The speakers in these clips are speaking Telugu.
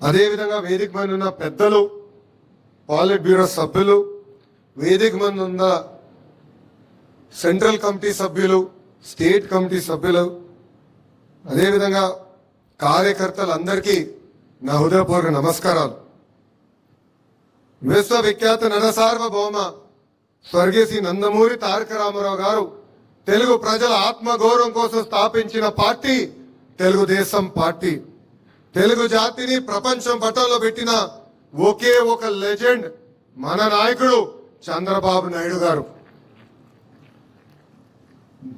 అదేవిధంగా వేదిక మీద ఉన్న పెద్దలు, పాలిట్ బ్యూరో సభ్యులు, వేదిక మీద ఉన్న సెంట్రల్ కమిటీ సభ్యులు, స్టేట్ కమిటీ సభ్యులు, అదేవిధంగా కార్యకర్తలందరికీ నా హృదయపూర్వక నమస్కారాలు. విశ్వవిఖ్యాత నట సార్వభౌమ స్వర్గీయ శ్రీ నందమూరి తారక రామారావు గారు తెలుగు ప్రజల ఆత్మగౌరవం కోసం స్థాపించిన పార్టీ తెలుగుదేశం పార్టీ. తెలుగు జాతిని ప్రపంచం పటంలో పెట్టిన ఒకే ఒక లెజెండ్ మన నాయకుడు చంద్రబాబు నాయుడు గారు.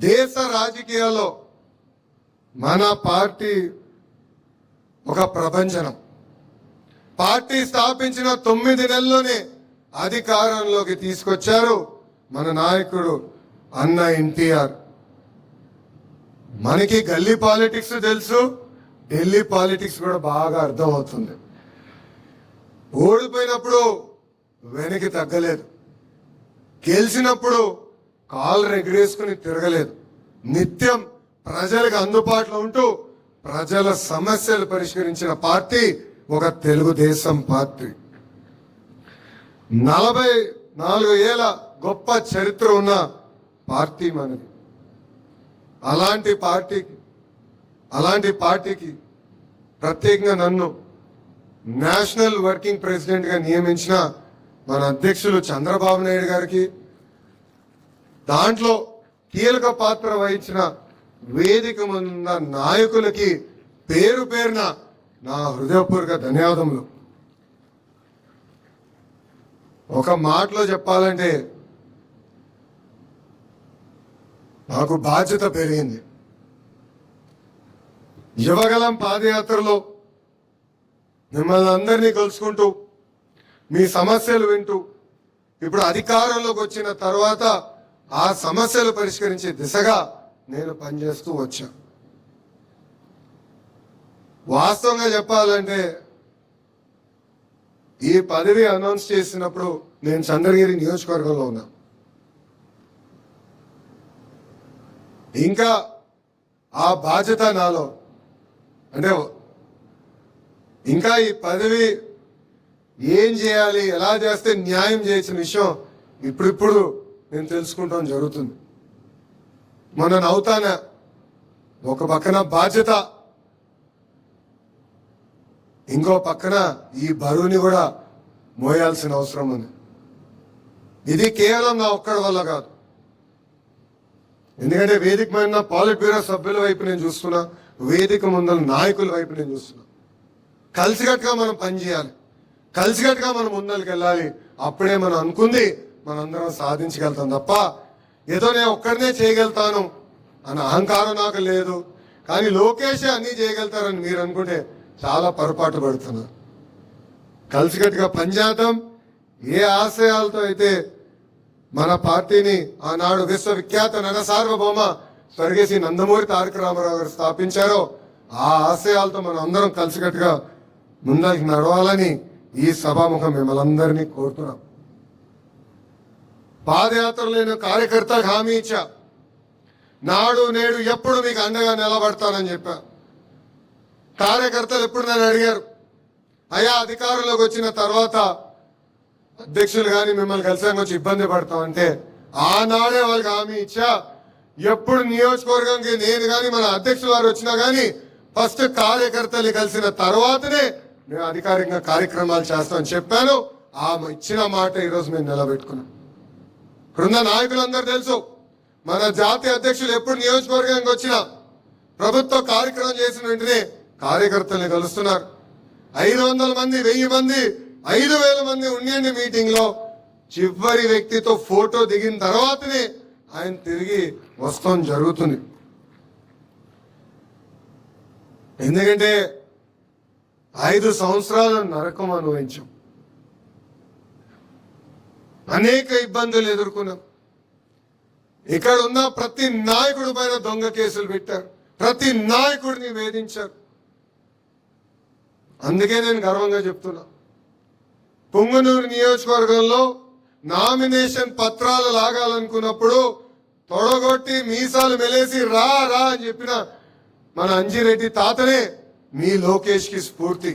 దేశ రాజకీయాల్లో మన పార్టీ ఒక ప్రభంజనం. పార్టీ స్థాపించిన 9 నెలల్లోనే అధికారంలోకి తీసుకొచ్చారు మన నాయకుడు అన్న ఎన్టీఆర్. మనకి గల్లీ పాలిటిక్స్ తెలుసు, ఢిల్లీ పాలిటిక్స్ కూడా బాగా అర్థమవుతుంది. ఓడిపోయినప్పుడు వెనక్కి తగ్గలేదు, గెలిచినప్పుడు కాళ్ళు ఎగరేసుకుని తిరగలేదు. నిత్యం ప్రజలకు అందుబాటులో ఉంటూ ప్రజల సమస్యలు పరిష్కరించిన పార్టీ ఒక తెలుగుదేశం పార్టీ. 44 ఏళ్ల గొప్ప చరిత్ర ఉన్న పార్టీ మనది. అలాంటి పార్టీకి ప్రత్యేకంగా నన్ను నేషనల్ వర్కింగ్ ప్రెసిడెంట్ గా నియమించిన మన అధ్యక్షులు చంద్రబాబు నాయుడు గారికి, దాంట్లో కీలక పాత్ర వహించిన వేదిక ముందున్న నాయకులకి పేరు పేరున నా హృదయపూర్వక ధన్యవాదములు. ఒక మాటలో చెప్పాలంటే నాకు బాధ్యత పెరిగింది. యువగలం పాదయాత్రలో మిమ్మల్ని అందరినీ కలుసుకుంటూ మీ సమస్యలు వింటూ ఇప్పుడు అధికారంలోకి వచ్చిన తర్వాత ఆ సమస్యలు పరిష్కరించే దిశగా నేను పనిచేస్తూ వచ్చా. వాస్తవంగా చెప్పాలంటే ఈ పదవి అనౌన్స్ చేసినప్పుడు నేను చంద్రగిరి నియోజకవర్గంలో ఉన్నా. ఇంకా ఆ బాధ్యత నాలో, అంటే ఇంకా ఈ పదవి ఏం చేయాలి, ఎలా చేస్తే న్యాయం చేసిన విషయం ఇప్పుడిప్పుడు నేను తెలుసుకుంటాం జరుగుతుంది. మొన్న నవ్వుతానా, ఒక పక్కన బాధ్యత, ఇంకో పక్కన ఈ బరువుని కూడా మోయాల్సిన అవసరం ఉంది. ఇది కేవలం నా ఒక్కడి వల్ల కాదు. ఎందుకంటే వేదిక మీద పాలిట్ బ్యూరో సభ్యుల వైపు నేను చూస్తున్నా, వేదిక ముందర నాయకుల వైపు నేను చూస్తున్నా. కలిసికట్టుగా మనం పనిచేయాలి, కలిసికట్టుగా మనం ముందరికి వెళ్ళాలి. అప్పుడే మనం అనుకుంది మనందరం సాధించగలుగుతాం తప్ప ఏదో నేను ఒక్కడనే చేయగలుగుతాను అన్న అహంకారం నాకు లేదు. కానీ లోకేష్ అన్నీ చేయగలుగుతారని మీరు అనుకుంటే చాలా పొరపాటు పడుతున్నారు. కలిసికట్టుగా పనిచేద్దాం. ఏ ఆశయాలతో అయితే మన పార్టీని ఆనాడు విశ్వవిఖ్యాత నట సార్వభౌమ స్వర్గీయ శ్రీ నందమూరి తారక రామారావు గారు స్థాపించారో ఆ ఆశయాలతో మనం అందరం కలిసికట్టుగా ముందరికి నడవాలని ఈ సభాముఖం మిమ్మల్ని అందరినీ కోరుతున్నాం. పాదయాత్రలో నేను కార్యకర్తలకు హామీ ఇచ్చా, నాడు నేడు ఎప్పుడు మీకు అండగా నిలబడతానని చెప్పా. కార్యకర్తలు ఎప్పుడు నన్ను అడిగారు, అయ్యా అధికారంలోకి వచ్చిన తర్వాత అధ్యక్షులు కానీ మిమ్మల్ని కలిసాక వచ్చి ఇబ్బంది పడతామంటే ఆనాడే వాళ్ళకి హామీ ఇచ్చా, ఎప్పుడు నియోజకవర్గంకి నేను కానీ మన అధ్యక్షుల వారు వచ్చినా కానీ ఫస్ట్ కార్యకర్తలు కలిసిన తర్వాతనే మేము అధికారికంగా కార్యక్రమాలు చేస్తామని చెప్పాను. ఆ ఇచ్చిన మాట ఈరోజు మేము నిలబెట్టుకున్నాం. ఇప్పుడున్న నాయకులందరూ తెలుసు, మన జాతీయ అధ్యక్షులు ఎప్పుడు నియోజకవర్గానికి వచ్చినా ప్రభుత్వ కార్యక్రమం చేసిన వెంటనే కార్యకర్తల్ని కలుస్తున్నారు. 500 మంది, 1000 మంది, 5000 మంది ఉండండి మీటింగ్ లో చివరి వ్యక్తితో ఫోటో దిగిన తర్వాతనే ఆయన తిరిగి వస్తాం జరుగుతుంది. ఎందుకంటే 5 సంవత్సరాలు నరకం అనుభవించాం, అనేక ఇబ్బందులు ఎదుర్కొన్నాం. ఇక్కడ ఉన్న ప్రతి నాయకుడి పైన దొంగ కేసులు పెట్టారు, ప్రతి నాయకుడిని వేధించారు. అందుకే నేను గర్వంగా చెప్తున్నా, పొంగనూరు నియోజకవర్గంలో నామినేషన్ పత్రాలు లాగాలనుకున్నప్పుడు తొడగొట్టి మీసాలు మెలేసి రా రా అని చెప్పిన మన అంజిరెడ్డి తాతనే మీ లోకేష్ కి స్ఫూర్తి.